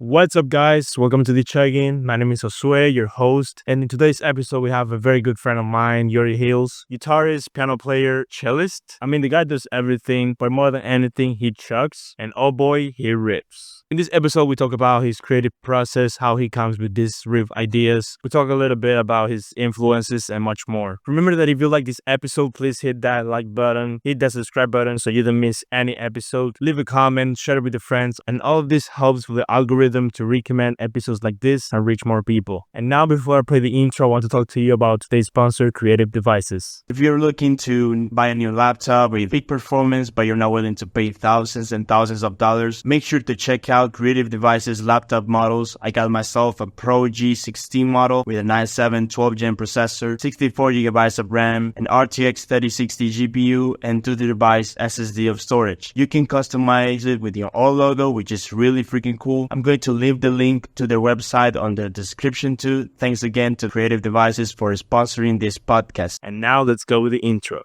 What's up, guys? Welcome to the Chuggin. My name is Josue, your host. And in today's episode, we have a very good friend of mine, Geordi Hills, guitarist, piano player, cellist. The guy does everything, but more than anything, he chugs. And oh boy, he rips. In this episode, we talk about his creative process, how he comes with these riff ideas. We talk a little bit about his influences and much more. Remember that if you like this episode, please hit that like button, hit that subscribe button so you don't miss any episode. Leave a comment, share it with your friends, and all of this helps with the algorithm to recommend episodes like this and reach more people. And now, before I play the intro, I want to talk to you about today's sponsor, Kreative Devices. If you're looking to buy a new laptop with big performance, but you're not willing to pay thousands and thousands of dollars, make sure to check out Kreative Devices laptop models. I got myself a Pro G16 model with a 9-7 12-gen processor, 64 gigabytes of RAM, an RTX 3060 GPU, and 2TB SSD of storage. You can customize it with your own logo, which is really freaking cool. I'm going to leave the link to their website on the description too. Thanks again to Kreative Devices for sponsoring this podcast. And now let's go with the intro.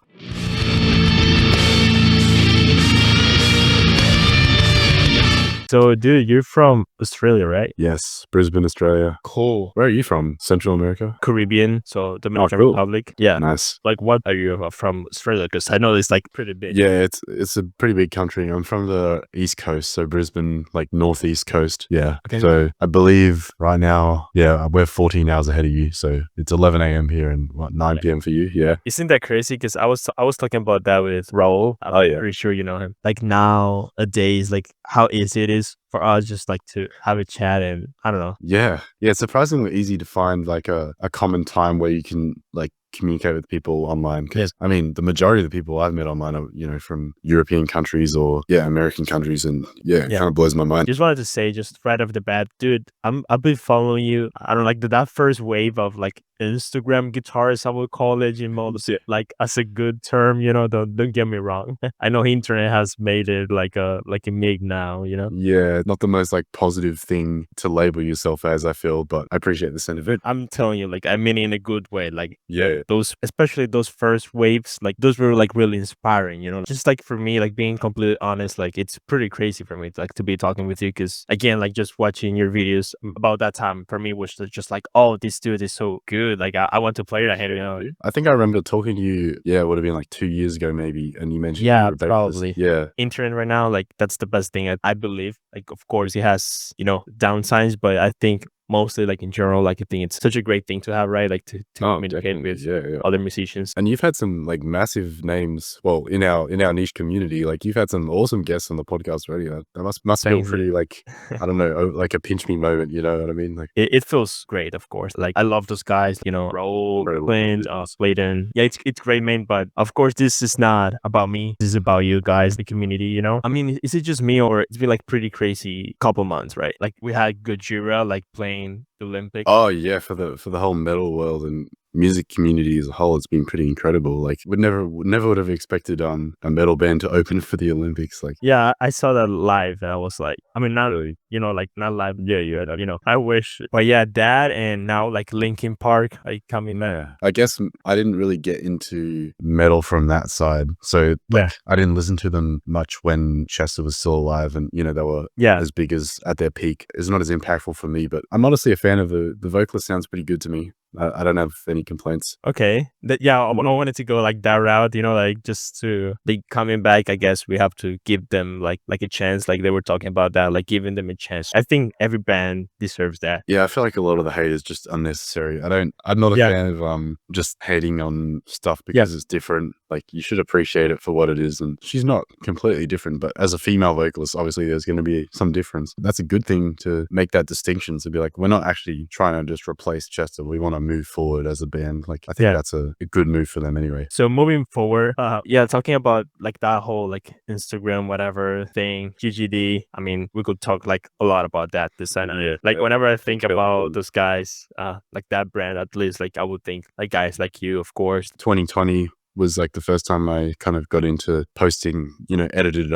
So, dude, you're from Australia, right? Yes, Brisbane, Australia. Cool. Where are you from? Central America? Caribbean, so Dominican cool. Republic. Yeah. Nice. Like, what are you from Australia? Because I know it's like pretty big. Yeah, it's a pretty big country. I'm from the East Coast, so Brisbane, like northeast coast. Yeah. Okay. So I believe right now, we're 14 hours ahead of you. So it's 11 a.m. here and 9 p.m. for you. Yeah. Isn't that crazy? Because I was talking about that with Raul. I'm pretty sure you know him. Like nowadays, like how easy it is for us just like to have a chat and I don't know. Yeah. It's surprisingly easy to find like a common time where you can like communicate with people online. Yes. I mean, the majority of the people I've met online are, from European countries or American countries. And it kind of blows my mind. Just wanted to say just right off the bat, dude, I've been following you. I don't like that first wave of like Instagram guitarists, I would call it, like as a good term, don't get me wrong. I know internet has made it like a mig now, Yeah, not the most like positive thing to label yourself as, I feel, but I appreciate the sentiment. I'm telling you, like I mean in a good way. Like especially those first waves, like those were like really inspiring, just like for me, like being completely honest, like it's pretty crazy for me like to be talking with you because again, like just watching your videos about that time for me was just like, oh, this dude is so good. Like I want to play that here, I think I remember talking to you, it would have been like 2 years ago maybe, and you mentioned probably. Yeah. Internet right now, like that's the best thing I believe. Like of course it has, downsides, but I think mostly like in general, like I think it's such a great thing to have, right? Like to communicate with other musicians. And you've had some like massive names, well, in our niche community. Like you've had some awesome guests on the podcast already. That must feel pretty like I don't know, like a pinch me moment. You know what I mean? Like it feels great, of course. Like I love those guys, Raul, Clint, Slayton. Yeah, it's great, man. But of course, this is not about me. This is about you guys, the community. I mean, is it just me or it's been like pretty crazy couple months, right? Like we had Gojira like playing the Olympics. Oh yeah, for the whole metal world and music community as a whole, it's been pretty incredible. Like would never would have expected a metal band to open for the Olympics. Like I saw that live and I was like, I mean not really, like not live, I wish, but that and now like Linkin Park like coming. I guess I didn't really get into metal from that side, so I didn't listen to them much when Chester was still alive, and they were as big as at their peak. It's not as impactful for me, but I'm honestly a fan of the vocalist. Sounds pretty good to me. I don't have any complaints. Okay. I wanted to go like that route, like just to be coming back. I guess we have to give them like a chance. Like they were talking about that, like giving them a chance. I think every band deserves that. Yeah, I feel like a lot of the hate is just unnecessary. I'm not a fan of just hating on stuff because it's different. Like you should appreciate it for what it is. And she's not completely different, but as a female vocalist, obviously there's going to be some difference. That's a good thing to make that distinction, to be like, we're not actually trying to just replace Chester. We want to move forward as a band. Like I think that's a good move for them anyway. So moving forward, talking about like that whole like Instagram whatever thing, GGD. I mean, we could talk like a lot about that this and like whenever I think about those guys, like that brand, at least like I would think like guys like you, of course. 2020 was like the first time I kind of got into posting, edited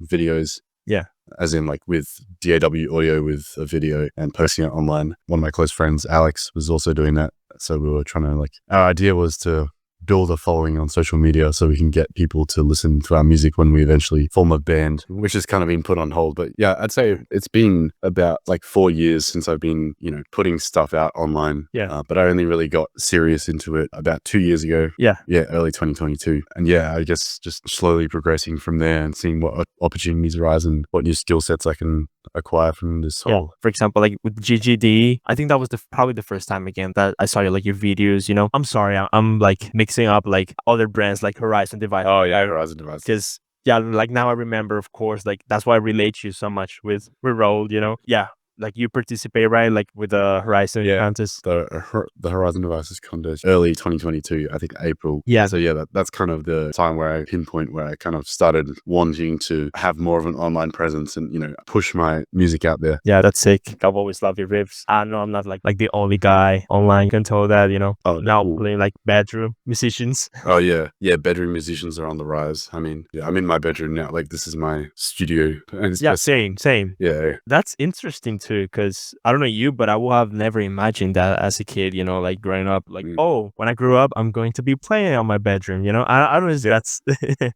videos. Yeah. As in like with DAW audio with a video and posting it online. One of my close friends, Alex, was also doing that. So we were trying to our idea was to build a following on social media so we can get people to listen to our music when we eventually form a band, which has kind of been put on hold. But yeah, I'd say it's been about like 4 years since I've been, putting stuff out online. Yeah. But I only really got serious into it about 2 years ago. Yeah. Yeah, early 2022. And yeah, I guess just slowly progressing from there and seeing what opportunities arise and what new skill sets I can acquire from this whole. For example, like with GGD, I think that was probably the first time again that I saw like your videos. I'm sorry, I'm like mixing up like other brands like Horizon Device. Oh yeah, Horizon Devices. Because like now I remember, of course, like that's why I relate you so much with Roll. Yeah. Like you participate, right? Like with the Horizon contest. The Horizon Devices contest, early 2022, I think April. Yeah. So yeah, that's kind of the time where I pinpoint where I kind of started wanting to have more of an online presence and, push my music out there. Yeah, that's sick. I've always loved your riffs. I know I'm not like the only guy online you can tell that, Oh, now cool. playing like bedroom musicians. Oh yeah. Yeah, bedroom musicians are on the rise. I mean, yeah, I'm in my bedroom now. Like this is my studio. And it's just, same. yeah. That's interesting too, because I don't know you, but I would have never imagined that as a kid, like growing up, like, oh, when I grew up, I'm going to be playing on my bedroom, I don't know, that's...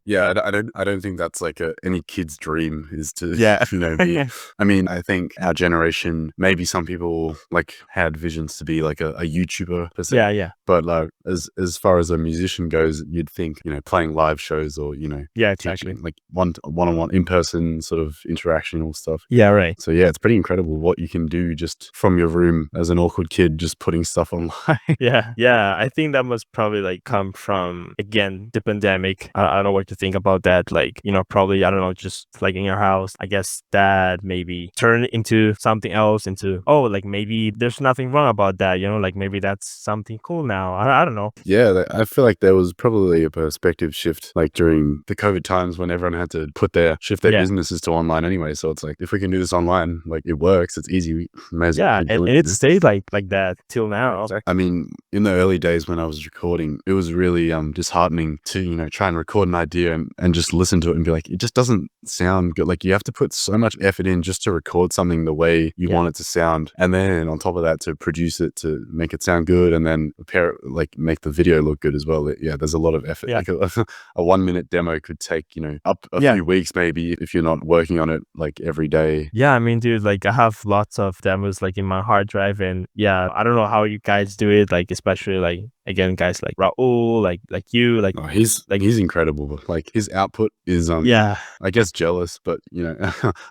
Yeah, I don't think that's like any kid's dream is to, be... I mean, I think our generation, maybe some people like had visions to be like a YouTuber per se. Yeah. But like as far as a musician goes, you'd think, playing live shows or, Yeah, exactly. teaching, like one-on-one in-person sort of interactional stuff. Yeah, right. So yeah, it's pretty incredible what you can do just from your room as an awkward kid, just putting stuff online. Yeah. I think that must probably like come from, again, the pandemic. I don't know what to think about that. Like, probably, I don't know, just like in your house, I guess that maybe turn into something else into, oh, like maybe there's nothing wrong about that, like maybe that's something cool now. I don't know. Yeah, I feel like there was probably a perspective shift like during the COVID times when everyone had to shift their businesses to online anyway. So it's like, if we can do this online, like it works, it's easy. We may as well keep doing and it stayed like that till now. I mean, in the early days when I was recording, it was really disheartening to, try and record an idea and just listen to it and be like, it just doesn't sound good. Like you have to put so much effort in just to record something the way you want it to sound. And then on top of that, to produce it, to make it sound good, and then like make the video look good as well. Yeah, there's a lot of effort. Like a 1 minute demo could take, up a few weeks maybe if you're not working on it like every day. Yeah, I mean, dude, like I have lots of demos like in my hard drive, and I don't know how you guys do it, like especially like, again, guys like Raul, like you, like he's incredible. Like his output is I guess jealous, but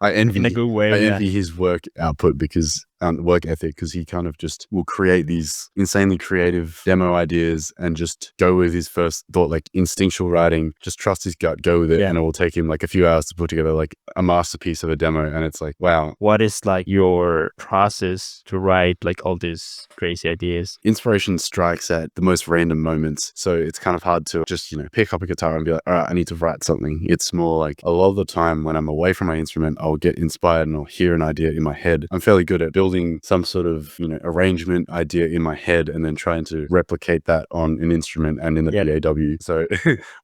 I envy in a good way. I envy his work output because work ethic, because he kind of just will create these insanely creative demo ideas and just go with his first thought, like instinctual writing, just trust his gut, go with it, and it will take him like a few hours to put together like a masterpiece of a demo. And it's like, wow. What is like your process to write like all these crazy ideas? Inspiration strikes at the most random moments, so it's kind of hard to just pick up a guitar and be like, all right, I need to write something. It's more like a lot of the time when I'm away from my instrument, I'll get inspired and I'll hear an idea in my head. I'm fairly good at building some sort of arrangement idea in my head and then trying to replicate that on an instrument and in the PAW. So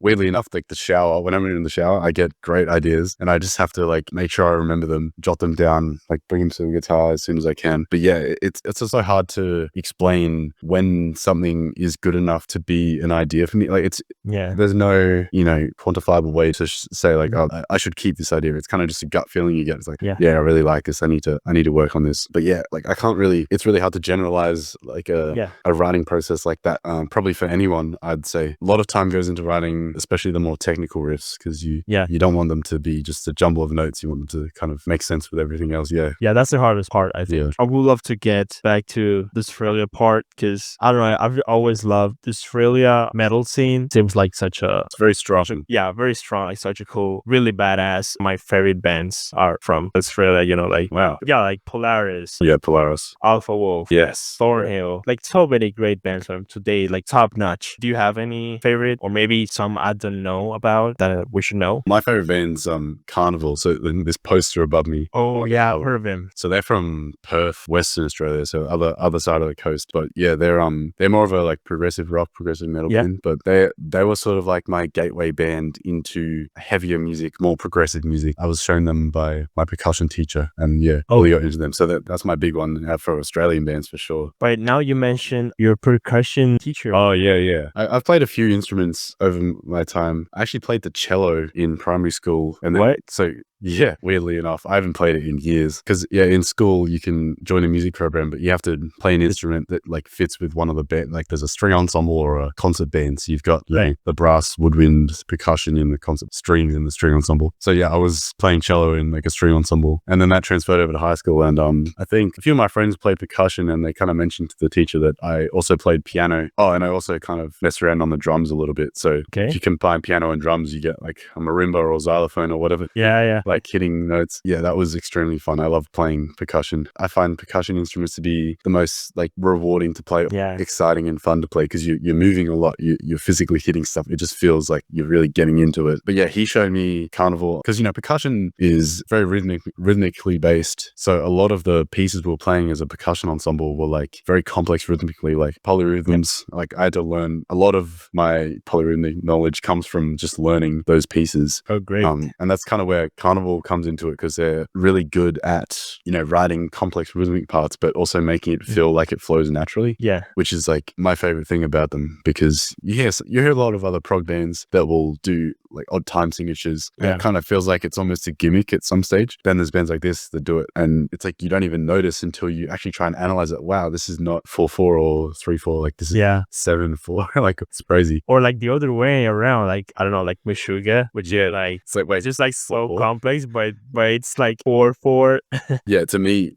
weirdly enough, like the shower, when I'm in the shower, I get great ideas and I just have to like make sure I remember them, jot them down, like bring them to the guitar as soon as I can. But yeah, it's also hard to explain when something is good enough to be an idea for me. Like there's no quantifiable way to say like, oh, I should keep this idea. It's kind of just a gut feeling you get. It's like, yeah, I really like this. I need to work on this. But yeah, like it's really hard to generalize like a writing process like that. Probably for anyone, I'd say a lot of time goes into writing, especially the more technical riffs, because you don't want them to be just a jumble of notes. You want them to kind of make sense with everything else. Yeah, that's the hardest part, I think. I would love to get back to the Australia part, because I don't know, I've always loved the Australia metal scene. Seems like it's very strong. Very strong, like such a cool, really badass. My favorite bands are from Australia, like wow. Yeah, like Polaris. Yeah, Polaris. Alpha Wolf. Yes. Thornhill. Like so many great bands from today, like top notch. Do you have any favorite, or maybe some I don't know about that we should know? My favorite band's Carnival. So this poster above me. Oh yeah, I've heard of him. So they're from Perth, Western Australia, so other side of the coast. But yeah, they're more of a like progressive rock, progressive metal Yeah. band, but they were sort of like my gateway band into heavier music, more progressive music. I was shown them by my percussion teacher, and yeah, really got into them. So that's my big one for Australian bands for sure. But now you mentioned your percussion teacher. Oh yeah. I've played a few instruments over my time. I actually played the cello in primary school, and then, so yeah, weirdly enough, I haven't played it in years because in school you can join a music program, but you have to play an instrument that like fits with one of the band. Like there's a string ensemble or a concert band, so you've got the brass, woodwind, percussion in the concert, strings in the string ensemble. So yeah, I was playing cello in like a string ensemble, and then that transferred over to high school. And I think a few of my friends played percussion, and they kind of mentioned to the teacher that I also played piano. Oh, and I also kind of messed around on the drums a little bit. So if you combine piano and drums, you get like a marimba or xylophone or whatever. Yeah. Like hitting notes. Yeah, that was extremely fun. I love playing percussion. I find percussion instruments to be the most like rewarding to play, exciting and fun to play because you're moving a lot. You're physically hitting stuff. It just feels like you're really getting into it. But yeah, he showed me carnival because, percussion is very rhythmically based. So a lot of the pieces we were playing as a percussion ensemble were like very complex rhythmically, like polyrhythms. Like I had to learn a lot of my polyrhythmic knowledge comes from just learning those pieces. Oh, great. And that's kind of where carnival comes into it because they're really good at, writing complex rhythmic parts, but also making it feel like it flows naturally. Yeah. Which is like my favorite thing about them because you hear a lot of other prog bands that will do like odd time signatures. And it kind of feels like it's almost a gimmick at some stage. Then there's bands like this that do it. And it's like you don't even notice until you actually try and analyze it. Wow, this is not 4/4 or 3/4. Like this is 7/4. Like it's crazy. Or like the other way around, like I don't know, like Meshuggah, which like it's like, wait, just like so complex, but it's like 4/4. Yeah, to me,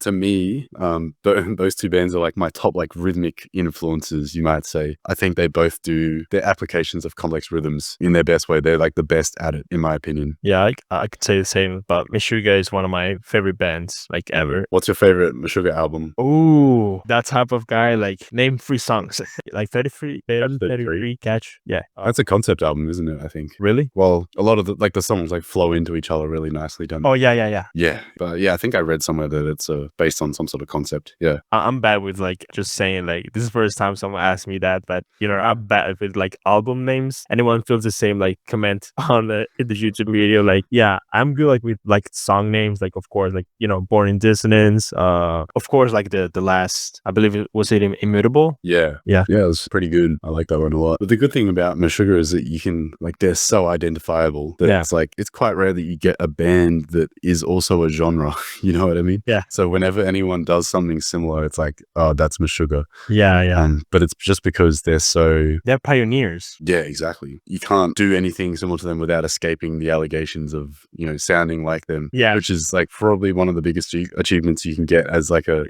those two bands are like my top like rhythmic influences, you might say. I think they both do their applications of complex rhythms in their best way. They're like the best at it, in my opinion. Yeah, I could say the same, but Meshuggah is one of my favorite bands like ever. What's your favorite Meshuggah album? Ooh, that type of guy, like name 3 songs. Like 33 catch. Yeah. That's a concept album, isn't it? I think. Really? Well, a lot of the songs like flow into each other really nicely done. Oh, yeah. Yeah. But yeah, I think I read somewhere that it's based on some sort of concept. Yeah. I'm bad with like just saying like this is the first time someone asked me that, but I'm bad with like album names. Anyone feels the same, like comment on the YouTube video. Like, yeah, I'm good like with like song names, like of course, like Born in Dissonance. Of course, like the last, I believe it was Immutable. Yeah, it was pretty good. I like that one a lot. But the good thing about Meshuggah is that you can like they're so identifiable that it's like it's quite rare that you get a band that is also a genre. You know what I mean? Yeah. So whenever anyone does something similar, it's like, oh, that's Meshuggah. Yeah. But it's just because they're pioneers. Yeah, exactly. You can't do anything similar to them without escaping the allegations of sounding like them. Yeah. Which is like probably one of the biggest achievements you can get as like a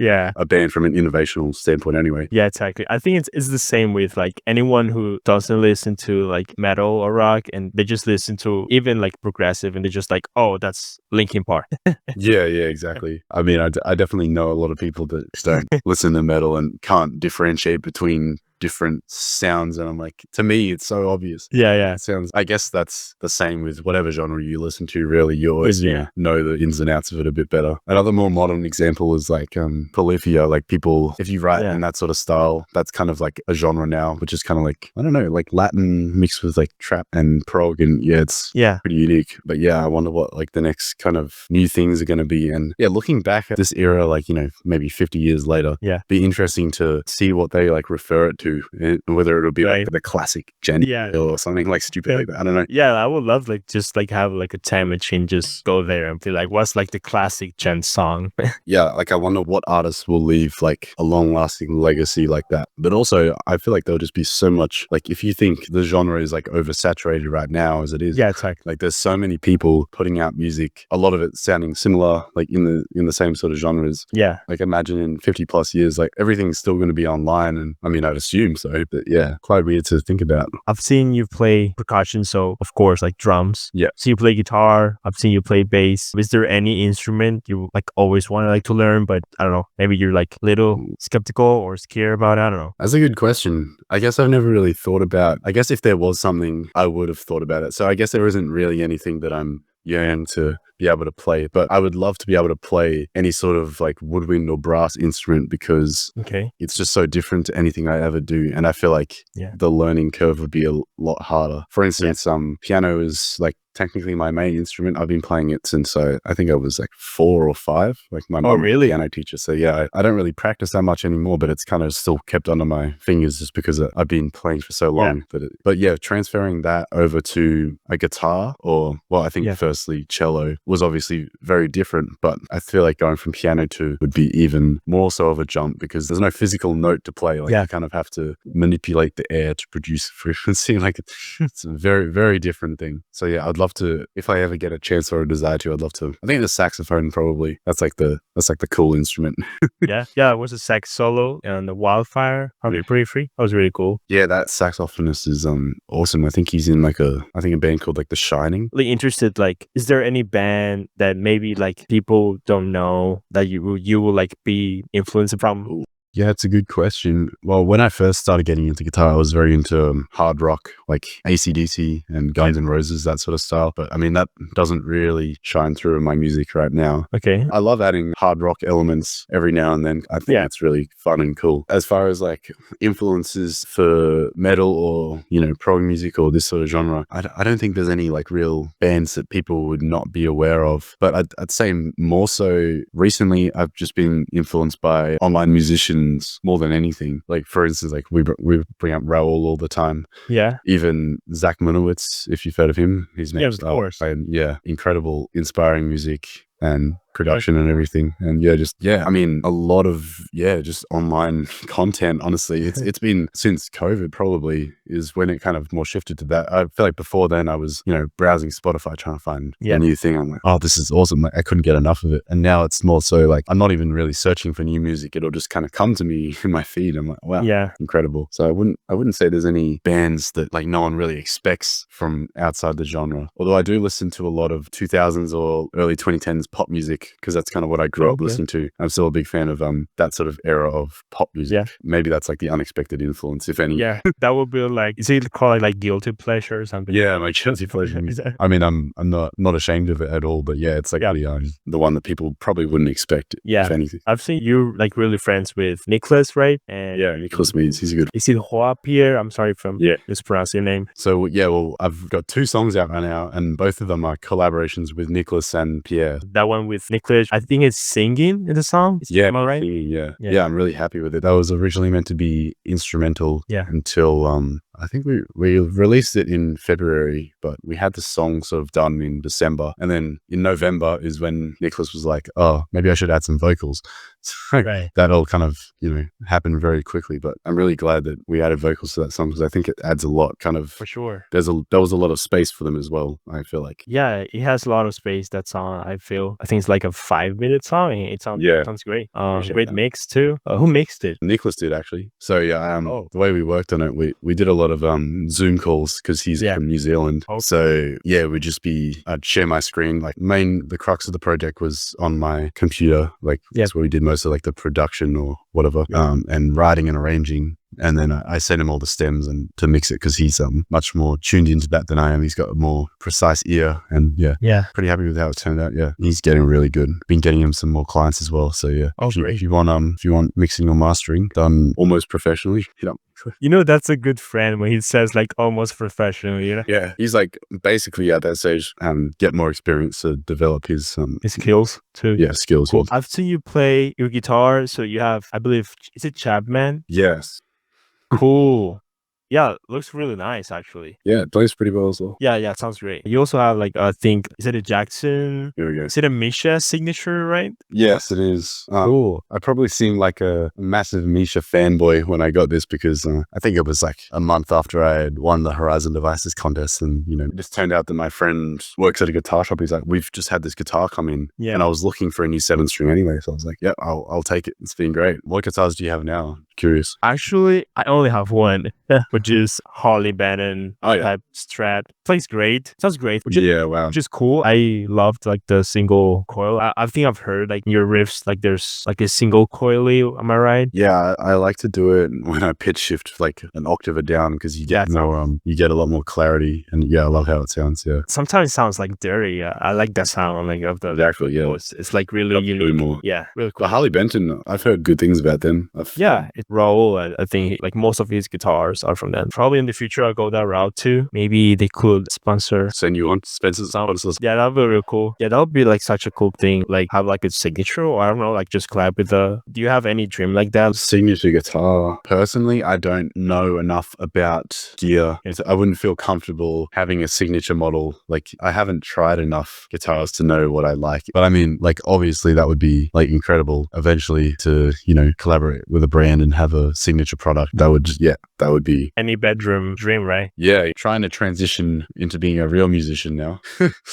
band from an innovational standpoint anyway. Yeah, exactly. I think it's the same with like anyone who doesn't listen to like metal or rock and they just listen to even like progressive and they're just like, oh, that's Linkin Park. Yeah, exactly. I mean, I definitely know a lot of people that don't listen to metal and can't differentiate between different sounds, and I'm like, to me it's so obvious. Yeah. It sounds, I guess that's the same with whatever genre you listen to, really. You always know the ins and outs of it a bit better. Another more modern example is like Polyphia. Like people, if you write in that sort of style, that's kind of like a genre now, which is kind of like, I don't know, like Latin mixed with like trap and prog, and it's pretty unique. But yeah, I wonder what like the next kind of new things are going to be. And yeah, looking back at this era, like maybe 50 years later, be interesting to see what they like refer it to, whether it'll be like the classic gen or something like stupid like that. I don't know. Yeah, I would love like just like have like a time machine, just go there and be like, what's like the classic gen song? Yeah, like I wonder what artists will leave like a long lasting legacy like that. But also I feel like there'll just be so much, like if you think the genre is like oversaturated right now as it is. Yeah, exactly. Like there's so many people putting out music, a lot of it sounding similar, like in the same sort of genres. Yeah. Like imagine in 50 plus years, like everything's still going to be online. And I mean, I'd assume so, but yeah, quite weird to think about. I've seen you play percussion, so of course like drums. Yeah. So you play guitar. I've seen you play bass. Is there any instrument you like always wanted like to learn, but I don't know, maybe you're like little skeptical or scared about it? I don't know. That's a good question. I guess I've never really thought about, I guess if there was something, I would have thought about it. So I guess there isn't really anything that I'm yearn to be able to play. But I would love to be able to play any sort of like woodwind or brass instrument because it's just so different to anything I ever do. And I feel like the learning curve would be a lot harder. For instance, piano is like technically my main instrument. I've been playing it since I think I was like 4 or 5. Like my mom was a piano teacher. So yeah, I don't really practice that much anymore, but it's kind of still kept under my fingers just because I've been playing for so long. But yeah, transferring that over to a guitar or, well, I think firstly cello was obviously very different, but I feel like going from piano to would be even more so of a jump because there's no physical note to play. Like you kind of have to manipulate the air to produce frequency. Like it's a very, very different thing. So yeah, I'd love to, if I ever get a chance or a desire to, I'd love to. I think the saxophone probably, that's like the cool instrument. Yeah, it was a sax solo and the Wildfire. Pretty free. That was really cool. Yeah, that saxophonist is awesome. I think he's in like a band called like The Shining. Really interested, like, is there any band that maybe like people don't know that you will like be influenced from? Yeah, it's a good question. Well, when I first started getting into guitar, I was very into hard rock, like AC/DC and Guns N' Roses, that sort of style. But I mean, that doesn't really shine through in my music right now. I love adding hard rock elements every now and then. I think it's really fun and cool. As far as like influences for metal or, you know, prog music or this sort of genre, I don't think there's any like real bands that people would not be aware of. But I'd say more so recently, I've just been influenced by online musicians more than anything. Like for instance, like we bring up Raoul all the time. Even Zach Munowitz, if you've heard of him, he's next up. And incredible, inspiring music and production and everything. And I mean, a lot of just online content. Honestly, it's been since COVID probably is when it kind of more shifted to that. I feel like before then I was, you know, browsing Spotify trying to find a new thing. I'm like, oh, this is awesome. Like, I couldn't get enough of it. And now it's more so like I'm not even really searching for new music. It'll just kind of come to me in my feed. I'm like, wow, incredible. So I wouldn't say there's any bands that like no one really expects from outside the genre. Although I do listen to a lot of 2000s or early 2010s pop music because that's kind of what I grew up listening to. I'm still a big fan of that sort of era of pop music. Maybe that's like the unexpected influence, if any. That would be like, is it called like guilty pleasure or something? My guilty pleasure. I mean, I'm not ashamed of it at all, but it's like the one that people probably wouldn't expect. If anything. I've seen you like really friends with Nicholas, right? And Nicholas Meads, he's a good. Is it Hoa Pierre? I'm sorry if I'm mispronouncing your name. So well, I've got 2 songs out right now, and both of them are collaborations with Nicholas and Pierre. That one with Nicholas, I think it's singing in the song. Am I right? Yeah, I'm really happy with it. That was originally meant to be instrumental until I think we released it in February, but we had the song sort of done in December. And then in November is when Nicholas was like, oh, maybe I should add some vocals. So that all kind of, you know, happened very quickly. But I'm really glad that we added vocals to that song because I think it adds a lot kind of. For sure. There was a lot of space for them as well, I feel like. Yeah, it has a lot of space, that song, I feel. I think it's like a 5-minute song. It sounds great. Great mix too. Who mixed it? Nicholas did, actually. So the way we worked on it, we did a lot of Zoom calls because he's from New Zealand. So we'd just I'd share my screen. Like the crux of the project was on my computer. Like that's where we did most of like the production or whatever, and writing and arranging. And then I sent him all the stems and to mix it because he's much more tuned into that than I am. He's got a more precise ear, and pretty happy with how it turned out. He's getting really good. Been getting him some more clients as well. So if you want mixing or mastering done almost professionally, hit up. You know, that's a good friend when he says like almost professional, you know? Yeah, he's like basically at that stage get more experience to develop his skills too. Yeah, skills. Cool. I've seen you play your guitar, so you have, I believe, is it Chapman? Yes. Cool. Yeah, looks really nice actually. Yeah, it plays pretty well as well. Yeah, it sounds great. You also have like, I think, is it a Jackson? Here we go. Is it a Misha signature, right? Yes, it is. Cool. I probably seemed like a massive Misha fanboy when I got this because I think it was like a month after I had won the Horizon Devices contest, and you know, it just turned out that my friend works at a guitar shop. He's like, we've just had this guitar come in, and I was looking for a new 7-string anyway, so I was like, yeah, I'll take it. It's been great. What guitars do you have now? curious. Actually, I only have one, which is Harley Bannon type Strat. Plays great. Sounds great. Wow. Which is cool. I loved like the single coil. I think I've heard like your riffs, like there's like a single coily. Am I right? Yeah, I like to do it when I pitch shift like an octave down because you get more, you get a lot more clarity, and yeah, I love how it sounds. Yeah, sometimes it sounds like dirty. I like that sound like of the exactly. Yeah, it's like really unique. More. Yeah, really cool. But Harley Benton, I've heard good things about them. Raul, I think like most of his guitars are from them. Probably in the future I'll go that route too. Maybe they could sponsor, send you on Spencer's sound. Yeah, that'd be real cool. Yeah, that would be like such a cool thing. Like have like a signature, or I don't know, like just collab with the. Do you have any dream like that? Signature guitar. Personally, I don't know enough about gear. I wouldn't feel comfortable having a signature model. Like I haven't tried enough guitars to know what I like. But I mean, like obviously that would be like incredible eventually to, you know, collaborate with a brand and have a signature product. That would be any bedroom dream, right? Yeah, trying to transition into being a real musician now.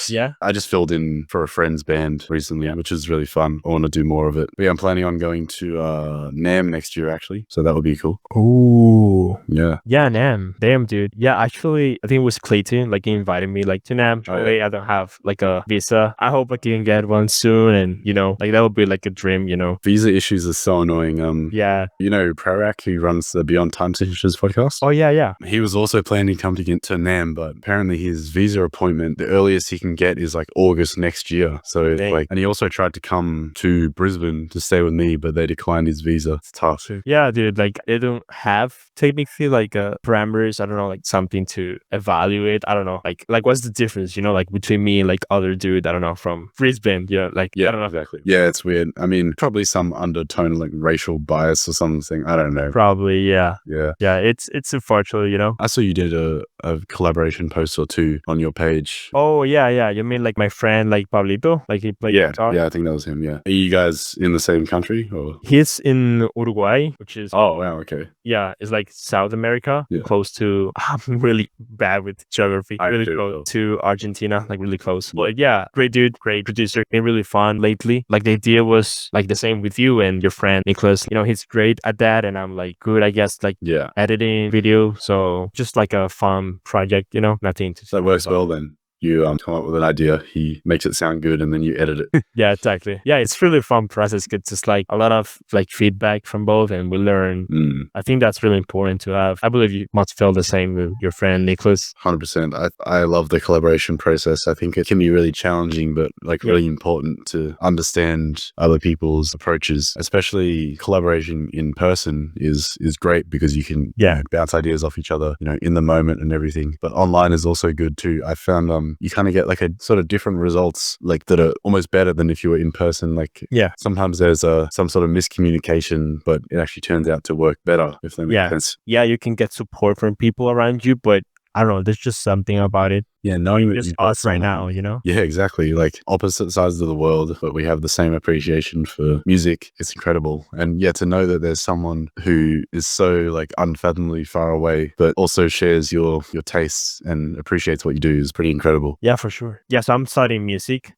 Yeah. I just filled in for a friend's band recently, which is really fun. I want to do more of it. But yeah, I'm planning on going to NAMM next year actually. So that would be cool. Ooh. Yeah. Yeah, NAMM. Damn, dude. Yeah, actually, I think it was Clayton, like he invited me like to NAMM. I don't have like a visa. I hope I can get one soon, and you know, like that would be like a dream, you know. Visa issues are so annoying. Yeah. You know, Prorak, who runs the Beyond Time Signatures podcast. Oh yeah. He was also planning to come to NAMM, but apparently his visa appointment, the earliest he can get is like August next year. So like, and he also tried to come to Brisbane to stay with me, but they declined his visa. It's tough. Yeah, dude, like they don't have technically like parameters, I don't know, like something to evaluate. I don't know, like what's the difference, you know, like between me and like other dude, I don't know, from Brisbane, I don't know. Exactly. Yeah, it's weird. I mean, probably some undertone of like racial bias or something. I don't know. Probably, yeah. Yeah, it's unfortunate, you know. I saw you did a collaboration post or two on your page. Oh yeah, you mean like my friend like Pablito, like he played guitar? Yeah, I think that was him. Yeah, are you guys in the same country or? He's in Uruguay, which is okay. Yeah, it's like South America, close to. I'm really bad with geography. Really close to Argentina, like really close. But yeah, great dude, great producer. Been really fun lately. Like the idea was like the same with you and your friend Nicholas. You know, he's great at that, and I'm like good, I guess, like editing video. So just like a fun project, you know, nothing to. So that works well then. You come up with an idea, he makes it sound good, and then you edit it. Yeah, exactly. Yeah, it's really fun process. It's just like a lot of like feedback from both, and we learn. I think that's really important to have. I believe you must feel the same with your friend Nicholas. 100%. I love the collaboration process. I think it can be really challenging, but like really important to understand other people's approaches. Especially collaboration in person is great because you can bounce ideas off each other, you know, in the moment and everything. But online is also good too. I found you kind of get like a sort of different results, like that are almost better than if you were in person. Like sometimes there's some sort of miscommunication, but it actually turns out to work better, if that makes sense. Yeah, you can get support from people around you, but I don't know, there's just something about it. Yeah, knowing that just us right now, you know? Yeah, exactly. Like opposite sides of the world, but we have the same appreciation for music. It's incredible. And to know that there's someone who is so like unfathomably far away, but also shares your tastes and appreciates what you do is pretty incredible. Yeah, for sure. Yeah, so I'm studying music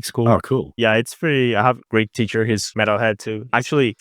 school. Oh, cool. Yeah, it's pretty. I have a great teacher. He's metalhead too. Actually,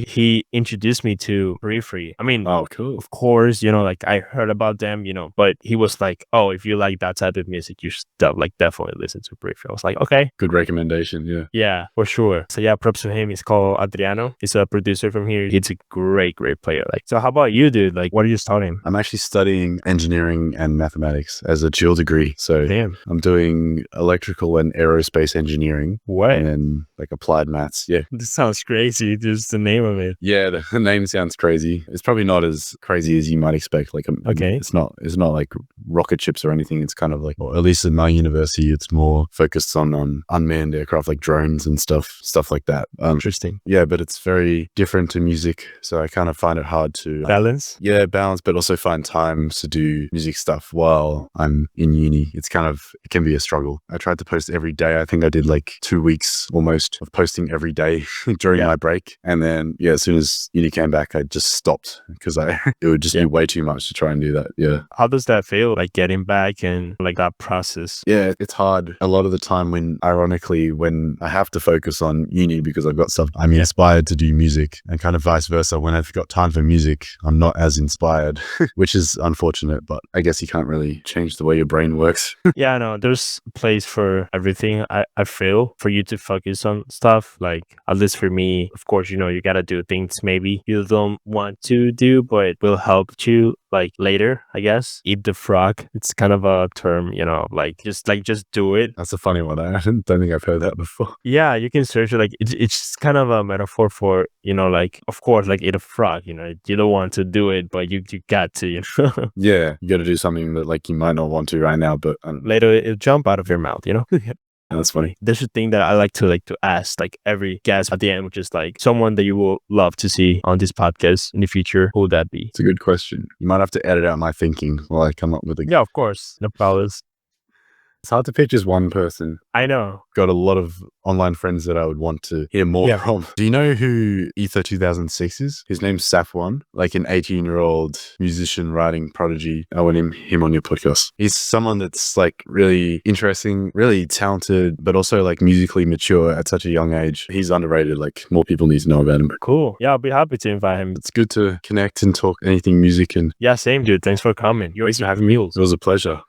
he introduced me to Periphery. I mean, oh, cool. Of course, you know, like I heard about them, you know, but he was like, oh, if you like that type of music, you should definitely listen to Periphery. I was like, okay. Good recommendation. Yeah. Yeah, for sure. So yeah, props to him. He's called Adriano. He's a producer from here. He's a great player. Like, so how about you, dude? Like, what are you studying? I'm actually studying engineering and mathematics as a dual degree. So I'm doing electrical and aerospace engineering. What? And then like applied maths. Yeah. This sounds crazy. Just the name of it. Yeah, the name sounds crazy. It's probably not as crazy as you might expect. Like, it's not like rocket ships or anything. It's kind of like, or at least in my university, it's more focused on unmanned aircraft like drones and stuff like that. Interesting. Yeah, but it's very different to music. So I kind of find it hard to balance, but also find time to do music stuff while I'm in uni. It can be a struggle. I tried to post every day. I think I did like 2 weeks almost of posting every day during my break. And then, as soon as uni came back, I just stopped because it would just be way too much to try and do that. Yeah. How does that feel, like getting back and like that process? Yeah, it's hard a lot of the time when I have to focus on uni because I've got stuff, I'm inspired to do music, and kind of vice versa. When I've got time for music, I'm not as inspired, which is unfortunate, but I guess you can't really change the way your brain works. Yeah, no, there's a place for everything. I feel for you to focus on stuff, like at least for me, of course, you gotta do things maybe you don't want to do, but will help you like later, I guess. Eat the frog. It's kind of a term, just do it. That's a funny one. I don't think I've heard that before. Yeah, you can search it. Like it's kind of a metaphor for, like, of course, like eat a frog, you don't want to do it, but you got to, Yeah, you got to do something that like you might not want to right now, but later it'll jump out of your mouth, that's funny. There's a thing that I like to ask like every guest at the end, which is like someone that you will love to see on this podcast in the future. Who would that be? It's a good question. You might have to edit out my thinking while I come up with Yeah, of course. No problem. It's hard to pick just one person. I know. Got a lot of online friends that I would want to hear more from. Do you know who Ether 2006 is? His name's Safwan, like an 18-year-old musician, writing prodigy. I want him on your podcast. He's someone that's like really interesting, really talented, but also like musically mature at such a young age. He's underrated. Like more people need to know about him. Cool. Yeah, I'll be happy to invite him. It's good to connect and talk anything music. And yeah, same dude. Thanks for coming. Thanks for having me. It was a pleasure.